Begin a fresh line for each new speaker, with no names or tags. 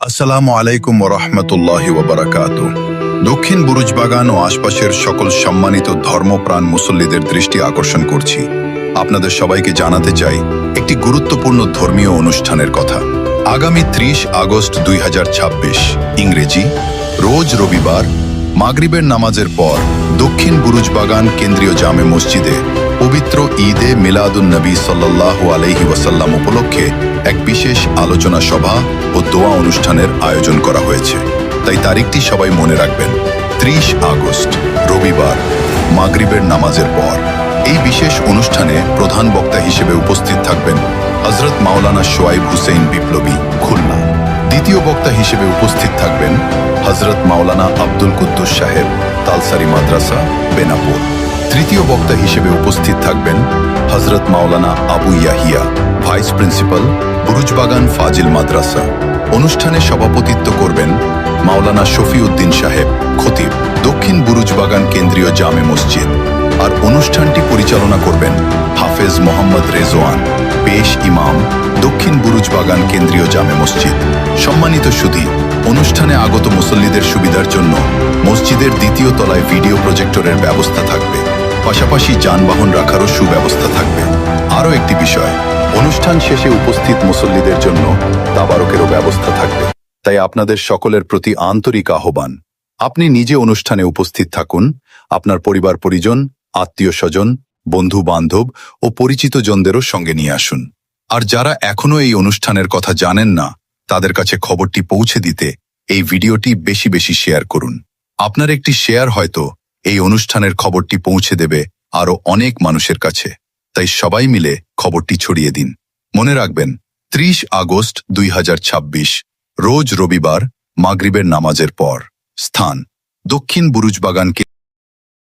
আসসালামু আলাইকুম ওয়া রাহমাতুল্লাহি ওয়া বারাকাতুহু। দক্ষিণ বুরুজবাগান ও আশপাশের সকল সম্মানিত ধর্মপ্রাণ মুসল্লিদের দৃষ্টি আকর্ষণ করছি। আপনাদের সবাইকে জানাতে চাই একটি গুরুত্বপূর্ণ ধর্মীয় অনুষ্ঠানের কথা। আগামী 30 আগস্ট 2026 ইংরেজি রোজ রবিবার মাগরিবের নামাজের পর দক্ষিণ বুরুজবাগান কেন্দ্রীয় জামে মসজিদে পবিত্র ঈদে মিলাদুন নবী সাল্লাল্লাহু আলাইহি ওয়াসাল্লাম উপলক্ষে এক বিশেষ আলোচনা সভা ও দোয়া অনুষ্ঠানের আয়োজন করা হয়েছে। তাই তারিখটি সবাই মনে রাখবেন, 30 আগস্ট রবিবার মাগরিবের নামাজের পর। এই বিশেষ অনুষ্ঠানে প্রধান বক্তা হিসেবে উপস্থিত থাকবেন হযরত মাওলানা শোয়াইব হুসেইন বিপ্লবী, খুলনা। দ্বিতীয় বক্তা হিসেবে উপস্থিত থাকবেন হযরত মাওলানা আব্দুল কুদ্দুস সাহেব, তালসারি মাদ্রাসা, বেনাপোল। তৃতীয় বক্তা হিসেবে উপস্থিত থাকবেন হযরত মাওলানা আবু ইয়াহিয়া, ভাইস প্রিন্সিপাল, বুরুজবাগান ফাজিল মাদ্রাসা। অনুষ্ঠানে সভাপতিত্ব করবেন মাওলানা শফিউদ্দিন সাহেব, খতিব, দক্ষিণ বুরুজবাগান কেন্দ্রীয় জামে মসজিদ। আর অনুষ্ঠানটি পরিচালনা করবেন হাফেজ মোহাম্মদ রেজওয়ান, পেশ ইমাম, দক্ষিণ বুরুজবাগান কেন্দ্রীয় জামে মসজিদ। সম্মানিত সুধী, অনুষ্ঠানে আগত মুসল্লিদের সুবিধার জন্য মসজিদের দ্বিতীয় তলায় ভিডিও প্রজেক্টরের ব্যবস্থা থাকবে, পাশাপাশি যানবাহন রাখারও সুব্যবস্থা থাকবে। আরও একটি বিষয়, অনুষ্ঠান শেষে উপস্থিত মুসল্লিদের জন্য তাবারকেরও ব্যবস্থা থাকবে। তাই আপনাদের সকলের প্রতি আন্তরিক আহ্বান, আপনি নিজে অনুষ্ঠানে উপস্থিত থাকুন, আপনার পরিবার পরিজন, আত্মীয় স্বজন, বন্ধু বান্ধব ও পরিচিত জনদেরও সঙ্গে নিয়ে আসুন। আর যারা এখনো এই অনুষ্ঠানের কথা জানেন না, তাদের কাছে খবরটি পৌঁছে দিতে এই ভিডিওটি বেশি বেশি শেয়ার করুন। আপনার একটি শেয়ার হয়তো এই অনুষ্ঠানের খবরটি পৌঁছে দেবে আরও অনেক মানুষের কাছে। তাই সবাই মিলে খবরটি ছড়িয়ে দিন। মনে রাখবেন, 30 আগস্ট 2026 রোজ রবিবার মাগরিবের নামাজের পর। স্থান দক্ষিণ বুরুজবাগান